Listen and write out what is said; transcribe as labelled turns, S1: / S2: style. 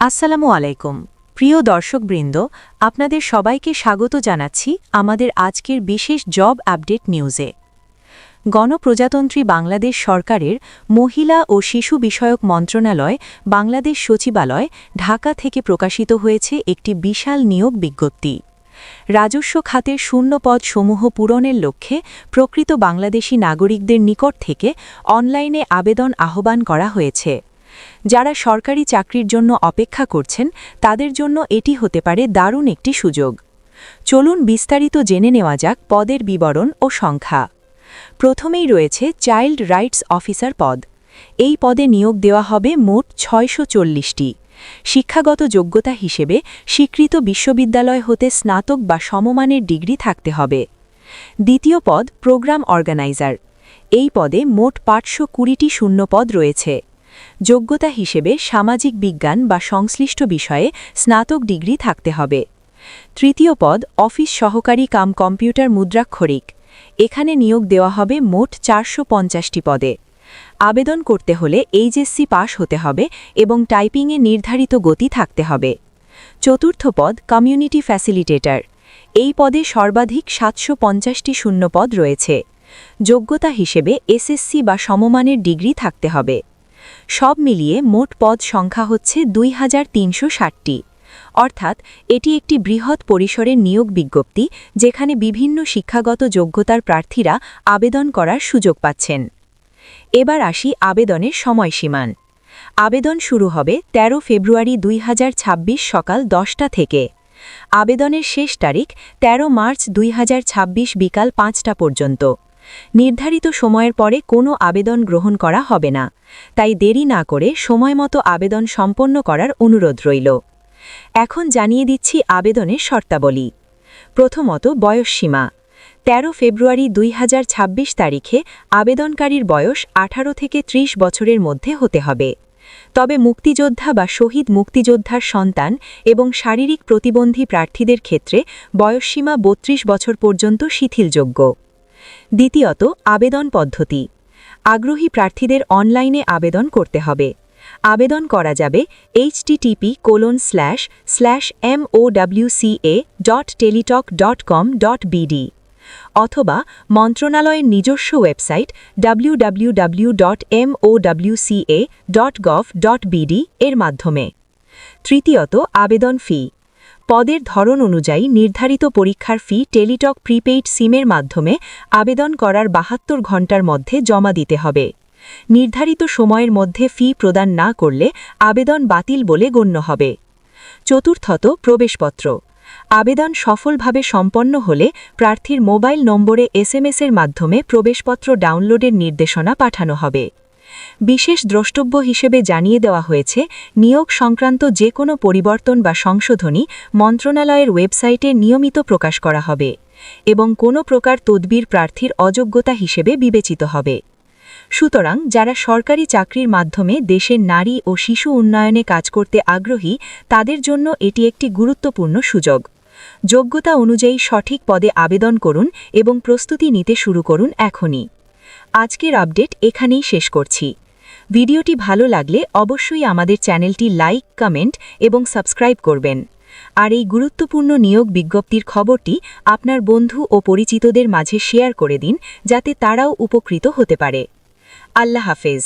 S1: আসসালামু আলাইকুম প্রিয় দর্শকবৃন্দ, আপনাদের সবাইকে স্বাগত জানাচ্ছি আমাদের আজকের বিশেষ জব আপডেট নিউজে। গণপ্রজাতন্ত্রী বাংলাদেশ সরকারের মহিলা ও শিশু বিষয়ক মন্ত্রণালয় বাংলাদেশ সচিবালয় ঢাকা থেকে প্রকাশিত হয়েছে একটি বিশাল নিয়োগ বিজ্ঞপ্তি। রাজস্ব খাতের শূন্য পদসমূহ পূরণের লক্ষ্যে প্রকৃত বাংলাদেশী নাগরিকদের নিকট থেকে অনলাইনে আবেদন আহ্বান করা হয়েছে। যারা সরকারি চাকরির জন্য অপেক্ষা করছেন তাদের জন্য এটি হতে পারে দারুণ একটি সুযোগ। চলুন বিস্তারিত জেনে নেওয়া যাক পদের বিবরণ ও সংখ্যা। প্রথমেই রয়েছে চাইল্ড রাইটস অফিসার পদ। এই পদে নিয়োগ দেওয়া হবে মোট ৬৪০টি। শিক্ষাগত যোগ্যতা হিসেবে স্বীকৃত বিশ্ববিদ্যালয় হতে স্নাতক বা সমমানের ডিগ্রি থাকতে হবে। দ্বিতীয় পদ প্রোগ্রাম অর্গানাইজার। এই পদে মোট ৫২০টি শূন্যপদ রয়েছে। যোগ্যতা হিসেবে সামাজিক বিজ্ঞান বা সংশ্লিষ্ট বিষয়ে স্নাতক ডিগ্রি থাকতে হবে। তৃতীয় পদ অফিস সহকারী কাম কম্পিউটার মুদ্রাক্ষরিক। এখানে নিয়োগ দেওয়া হবে মোট ৪৫০টি পদে। আবেদন করতে হলে এইচএসসি পাস হতে হবে এবং টাইপিংয়ে নির্ধারিত গতি থাকতে হবে। চতুর্থ পদ কমিউনিটি ফ্যাসিলিটেটর। এই পদে সর্বাধিক ৭৫০টি শূন্যপদ রয়েছে। যোগ্যতা হিসেবে এসএসসি বা সমমানের ডিগ্রি থাকতে হবে। সব মিলিয়ে মোট পদ সংখ্যা হচ্ছে ২৩৬০টি। অর্থাৎ এটি একটি বৃহৎ পরিসরের নিয়োগ বিজ্ঞপ্তি, যেখানে বিভিন্ন শিক্ষাগত যোগ্যতার প্রার্থীরা আবেদন করার সুযোগ পাচ্ছেন। এবার আসি আবেদনের সময়সীমা। আবেদন শুরু হবে ১৩ ফেব্রুয়ারি ২০২৬ সকাল ১০টা থেকে। আবেদনের শেষ তারিখ ১৩ মার্চ ২০২৬ বিকাল ৫টা পর্যন্ত। নির্ধারিত সময়ের পরে কোনো আবেদন গ্রহণ করা হবে না, তাই দেরি না করে সময়মতো আবেদন সম্পন্ন করার অনুরোধ রইল। এখন জানিয়ে দিচ্ছি আবেদনের শর্তাবলী। প্রথমত বয়সসীমা। ১৩ ফেব্রুয়ারি ২০২৬ তারিখে আবেদনকারীর বয়স ১৮ থেকে ৩০ বছরের মধ্যে হতে হবে। তবে মুক্তিযোদ্ধা বা শহীদ মুক্তিযোদ্ধার সন্তান এবং শারীরিক প্রতিবন্ধী প্রার্থীদের ক্ষেত্রে বয়সসীমা ৩২ বছর পর্যন্ত শিথিলযোগ্য। দ্বিতীয়ত আবেদন পদ্ধতি। আগ্রহী প্রার্থীদের অনলাইনে আবেদন করতে হবে। আবেদন করা যাবে http://mowca.teletalk.com.bd অথবা মন্ত্রণালয়ের নিজস্ব ওয়েবসাইট www.mowca.gov.bd এর মাধ্যমে। তৃতীয়ত আবেদন ফি। পদের ধরন অনুযায়ী নির্ধারিত পরীক্ষার ফি টেলিটক প্রিপেইড সিমের মাধ্যমে আবেদন করার ৭২ ঘণ্টার মধ্যে জমা দিতে হবে। নির্ধারিত সময়ের মধ্যে ফি প্রদান না করলে আবেদন বাতিল বলে গণ্য হবে। চতুর্থত প্রবেশপত্র। আবেদন সফলভাবে সম্পন্ন হলে প্রার্থীর মোবাইল নম্বরে এসএমএস-এর মাধ্যমে প্রবেশপত্র ডাউনলোডের নির্দেশনা পাঠানো হবে। বিশেষ দ্রষ্টব্য হিসেবে জানিয়ে দেওয়া হয়েছে, নিয়োগ সংক্রান্ত যে কোনো পরিবর্তন বা সংশোধনী মন্ত্রণালয়ের ওয়েবসাইটে নিয়মিত প্রকাশ করা হবে এবং কোনো প্রকার তদবির প্রার্থীর অযোগ্যতা হিসেবে বিবেচিত হবে। সুতরাং যারা সরকারি চাকরির মাধ্যমে দেশের নারী ও শিশু উন্নয়নে কাজ করতে আগ্রহী, তাদের জন্য এটি একটি গুরুত্বপূর্ণ সুযোগ। যোগ্যতা অনুযায়ী সঠিক পদে আবেদন করুন এবং প্রস্তুতি নিতে শুরু করুন এখনই। আজকের আপডেট এখানেই শেষ করছি। ভিডিওটি ভালো লাগলে অবশ্যই আমাদের চ্যানেলটি লাইক, কমেন্ট এবং সাবস্ক্রাইব করবেন। আর এই গুরুত্বপূর্ণ নিয়োগ বিজ্ঞপ্তির খবরটি আপনার বন্ধু ও পরিচিতদের মাঝে শেয়ার করে দিন, যাতে তারাও উপকৃত হতে পারে। আল্লাহ হাফেজ।